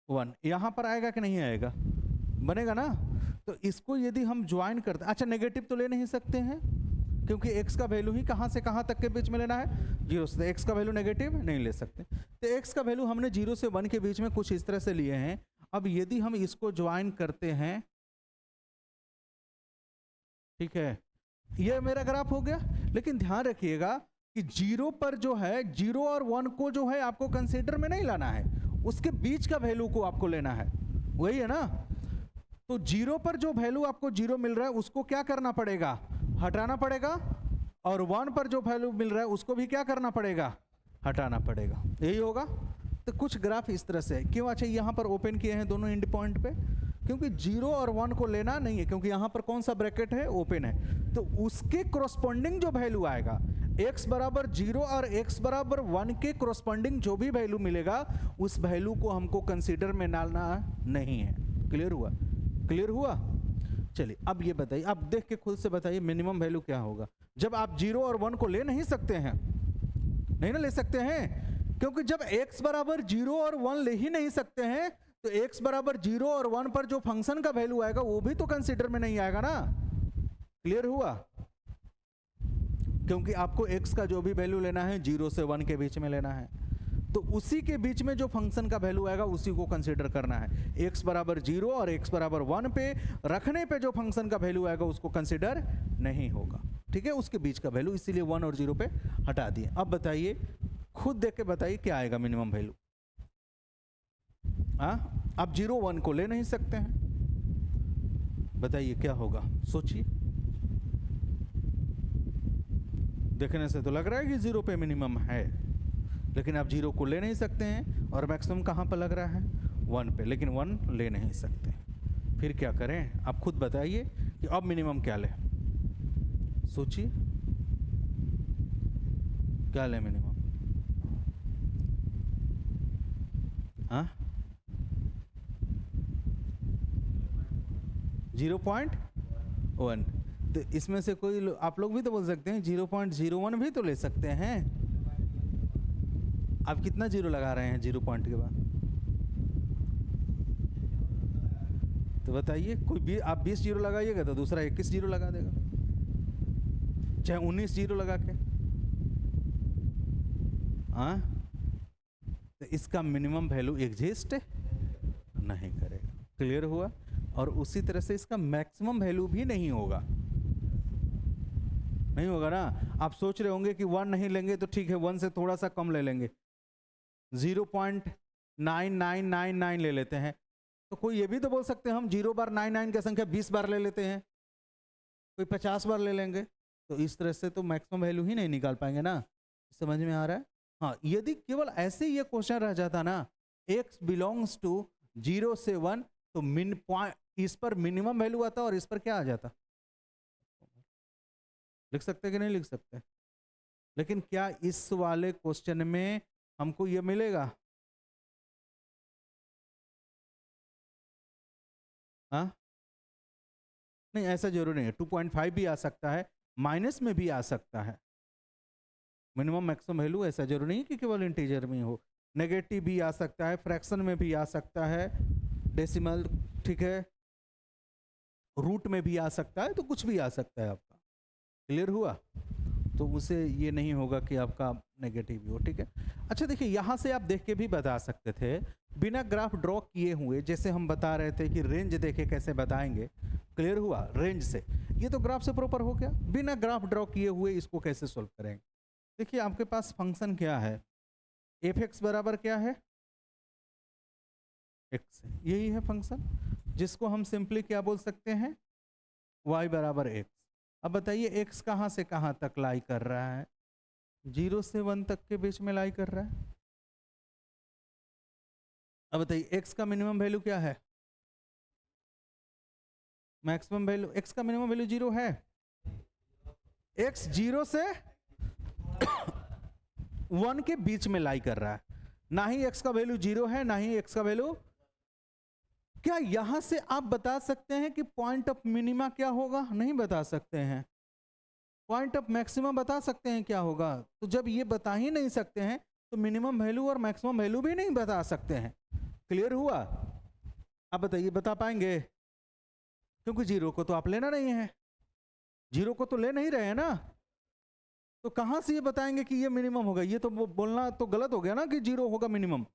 1। यहाँ पर आएगा कि नहीं आएगा? बनेगा ना। तो इसको यदि हम ज्वाइन करते, अच्छा नेगेटिव तो ले नहीं सकते हैं क्योंकि x का वैल्यू ही कहाँ से कहाँ तक के बीच में लेना है? 0 से। x का वैल्यू नेगेटिव नहीं ले सकते। तो x का वैल्यू हमने 0 से 1 के बीच में कुछ इस तरह से लिए हैं। अब यदि हम इसको ज्वाइन करते हैं, ठीक है, ये मेरा ग्राफ हो गया। लेकिन ध्यान रखिएगा कि 0 पर जो है 0 और 1 को जो है आपको कंसीडर में नहीं लाना है, उसके बीच का वैल्यू को आपको लेना है, वही है ना। तो 0 पर जो वैल्यू आपको 0 मिल रहा है उसको क्या करना पड़ेगा? हटाना पड़ेगा। और 1 पर जो वैल्यू मिल रहा है उसको भी क्या करना पड़ेगा? हटाना पड़ेगा। यही होगा। तो कुछ ग्राफ इस तरह से है। क्यों? अच्छा यहाँ पर ओपन किए हैं दोनों एंड पॉइंट पे, क्योंकि 0 और 1 को लेना नहीं है, क्योंकि यहाँ पर कौन सा ब्रैकेट है? ओपन है। तो उसके कोरस्पॉन्डिंग जो वैल्यू आएगा, x बराबर 0 और x बराबर 1 के कोरस्पॉन्डिंग जो भी वैल्यू मिलेगा उस वैल्यू को हमको कंसीडर में डालना नहीं है। क्लियर हुआ? क्लियर हुआ? चलिए अब ये बताइए, आप देख के खुद से बताइए मिनिमम वैल्यू क्या होगा जब आप 0 और 1 को ले नहीं सकते हैं? नहीं ना ले सकते हैं, क्योंकि जब x बराबर 0 और 1 ले ही नहीं सकते हैं तो x बराबर 0 और 1 पर जो फंक्शन का वैल्यू आएगा वो भी तो कंसीडर में नहीं आएगा ना। क्लियर हुआ? क्योंकि आपको x का जो भी वैल्यू लेना है 0 से 1 के बीच में लेना है, तो उसी के बीच में जो फंक्शन का वैल्यू आएगा उसी को कंसीडर करना है। x बराबर 0 और x बराबर 1 पे रखने पे जो फंक्शन का वैल्यू आएगा उसको कंसीडर नहीं होगा, ठीक है, उसके बीच का वैल्यू, इसीलिए 1 और 0 पे हटा दिए। अब बताइए, खुद देख के बताइए क्या आएगा मिनिमम वैल्यू। आप 0 1 को ले नहीं सकते हैं, बताइए क्या होगा, सोचिए। देखने से तो लग रहा है कि 0 पे मिनिमम है, लेकिन आप 0 को ले नहीं सकते हैं और मैक्सिमम कहाँ पर लग रहा है? 1 पे, लेकिन 1 ले नहीं सकते। फिर क्या करें? आप खुद बताइए कि अब मिनिमम क्या लें, सोचिए क्या लें मिनिमम। हाँ 0.1। तो इसमें से कोई आप लोग भी तो बोल सकते हैं 0.01 भी तो ले सकते हैं। आप कितना 0 लगा रहे हैं 0 पॉइंट के बाद? तो बताइए, कोई भी आप 20 0 लगाइएगा तो दूसरा 21 0 लगा देगा, चाहे 19 0 लगा के। हाँ, तो इसका मिनिमम वैल्यू एग्जिस्ट नहीं करेगा। क्लियर हुआ? और उसी तरह से इसका मैक्सिमम वैल्यू भी नहीं होगा, नहीं होगा ना। आप सोच रहे होंगे कि 1 नहीं लेंगे तो ठीक है, 1 से थोड़ा सा कम ले लेंगे, 0.9999 ले लेते हैं। तो कोई ये भी तो बोल सकते हैं हम 0 बार 99 की संख्या 20 बार ले लेते हैं, कोई 50 बार ले लेंगे। तो इस तरह से तो मैक्सिमम वैल्यू ही नहीं निकाल पाएंगे ना। समझ में आ रहा है? हाँ, यदि केवल ऐसे ये क्वेश्चन रह जाता ना, x बिलोंग्स टू 0 से 1, तो इस पर मिनिमम वैल्यू आता और इस पर क्या आ जाता? लिख सकते कि नहीं लिख सकते? लेकिन क्या इस वाले क्वेश्चन में हमको ये मिलेगा? हाँ, नहीं, ऐसा जरूरी नहीं है। 2.5 भी आ सकता है, माइनस में भी आ सकता है। मिनिमम मैक्सिमम वैल्यू ऐसा जरूरी नहीं कि केवल इंटीजर में हो, नेगेटिव भी आ सकता है, फ्रैक्शन में भी आ सकता है, डेसिमल, ठीक है, रूट में भी आ सकता है, तो कुछ भी आ सकता है आपका। क्लियर हुआ? तो उसे ये नहीं होगा कि आपका नेगेटिव हो, ठीक है। अच्छा देखिए, यहाँ से आप देख के भी बता सकते थे बिना ग्राफ ड्रॉ किए हुए, जैसे हम बता रहे थे कि रेंज देखे कैसे बताएंगे। क्लियर हुआ? रेंज से, ये तो ग्राफ से प्रॉपर हो गया। बिना ग्राफ ड्रॉ किए हुए इसको कैसे सोल्व करेंगे? देखिए आपके पास फंक्शन क्या है, एफ एक्स बराबर क्या है? एक्स, यही है फंक्शन। जिसको हम सिंपली क्या बोल सकते हैं, y बराबर x। अब बताइए x कहाँ से कहाँ तक लाई कर रहा है, 0 से 1 तक के बीच में लाई कर रहा है। अब बताइए x का मिनिमम वैल्यू क्या है, मैक्सिमम वैल्यू, x का मिनिमम वैल्यू 0 है। x 0 से 1 के बीच में लाई कर रहा है, ना ही x का वैल्यू 0 है ना ही x का वैल्यू। क्या यहां से आप बता सकते हैं कि पॉइंट ऑफ मिनिमा क्या होगा, नहीं बता सकते हैं। पॉइंट ऑफ मैक्सिमम बता सकते हैं क्या होगा, तो जब ये बता ही नहीं सकते हैं तो मिनिमम वैल्यू और मैक्सिमम वैल्यू भी नहीं बता सकते हैं। क्लियर हुआ। आप बताइए बता पाएंगे, क्योंकि 0 को तो आप लेना नहीं है, 0 को तो ले नहीं रहे हैं ना, तो कहां से ये बताएंगे कि ये मिनिमम होगा। ये तो बोलना तो गलत हो गया ना कि 0 होगा मिनिमम,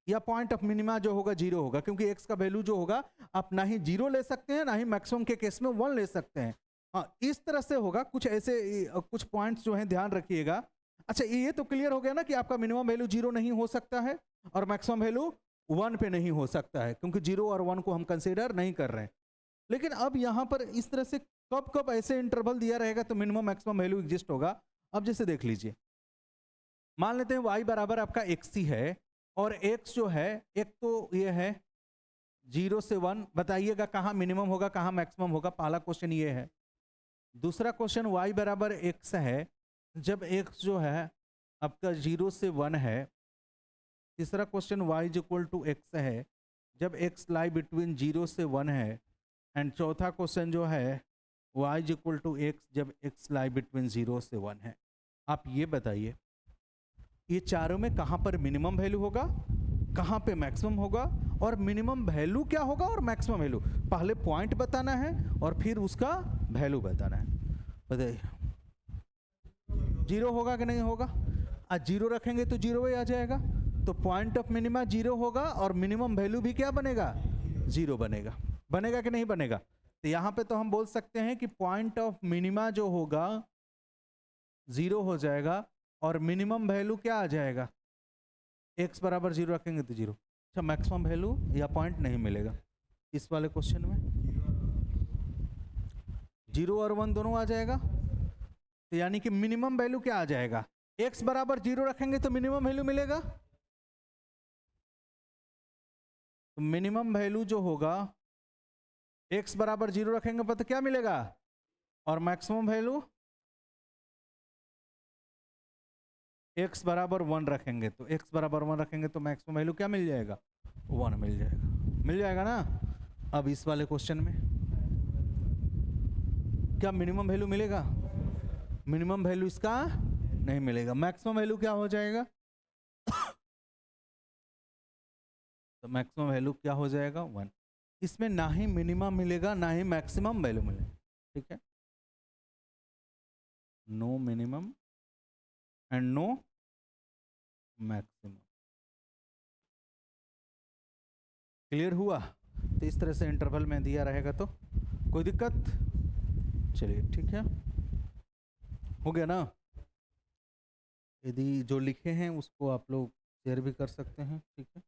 या पॉइंट ऑफ मिनिमा जो होगा 0 होगा, क्योंकि x का वैल्यू जो होगा आप ना ही 0 ले सकते हैं ना ही मैक्सिमम के केस में 1 ले सकते हैं। हाँ, इस तरह से होगा। कुछ ऐसे कुछ पॉइंट्स जो हैं ध्यान रखिएगा। अच्छा, ये तो क्लियर हो गया ना कि आपका मिनिमम वैल्यू 0 नहीं हो सकता है और मैक्सिमम वैल्यू 1 पे नहीं हो सकता है, क्योंकि 0 और 1 को हम कंसीडर नहीं कर रहे हैं। लेकिन अब यहाँ पर इस तरह से कब कब ऐसे इंटरवल दिया रहेगा तो मिनिमम मैक्सिमम वैल्यू एग्जिस्ट होगा। अब जैसे देख लीजिए, मान लेते हैं y बराबर आपका x ही है और x जो है, एक तो ये है 0 से 1, बताइएगा कहाँ मिनिमम होगा कहाँ मैक्सिमम होगा, पहला क्वेश्चन ये है। दूसरा क्वेश्चन y बराबर x है, जब x जो है आपका 0 से 1 है। तीसरा question y is equal to x है, जब x लाई बिटवीन 0 से 1 है। एंड चौथा क्वेश्चन जो है y is equal to x, जब x लाई बिटवीन 0 से 1 है। आप ये बताइए ये चारों में कहाँ पर मिनिमम वैल्यू होगा, कहाँ पे मैक्सिमम होगा, और मिनिमम वैल्यू क्या होगा और मैक्सिमम वैल्यू, पहले पॉइंट बताना है और फिर उसका वैल्यू बताना है। बताइए 0 होगा कि नहीं होगा। आज 0 रखेंगे तो 0 ही आ जाएगा, तो पॉइंट ऑफ मिनिमा 0 होगा और मिनिमम वैल्यू भी क्या बनेगा, 0 बनेगा। बनेगा कि नहीं बनेगा। तो यहाँ पे तो हम बोल सकते हैं कि पॉइंट ऑफ मिनिमा जो होगा 0 हो जाएगा और मिनिमम वैल्यू क्या आ जाएगा, x बराबर 0 रखेंगे तो 0। अच्छा, मैक्सिमम वैल्यू या पॉइंट नहीं मिलेगा इस वाले क्वेश्चन में, 0 और 1 दोनों आ जाएगा। तो यानी कि मिनिमम वैल्यू क्या आ जाएगा, x बराबर 0 रखेंगे तो मिनिमम वैल्यू मिलेगा। तो मिनिमम वैल्यू जो होगा x बराबर 0 रखेंगे पर तो क्या मिलेगा, और मैक्सिमम वैल्यू x बराबर 1 रखेंगे तो x बराबर 1 रखेंगे तो मैक्सिमम वैल्यू क्या मिल जाएगा, 1 मिल जाएगा। मिल जाएगा ना। अब इस वाले क्वेश्चन में क्या मिनिमम वैल्यू मिलेगा, मिनिमम वैल्यू इसका नहीं मिलेगा। मैक्सिमम वैल्यू क्या हो जाएगा तो मैक्सिमम वैल्यू क्या हो जाएगा, 1। इसमें ना ही मिनिमम मिलेगा ना ही मैक्सिमम वैल्यू मिलेगा। ठीक है, no minimum and no maximum. Clear हुआ। तो इस तरह से इंटरवल में दिया रहेगा तो कोई दिक्कत। चलिए ठीक है, हो गया ना। यदि जो लिखे हैं उसको आप लोग शेयर भी कर सकते हैं। ठीक है।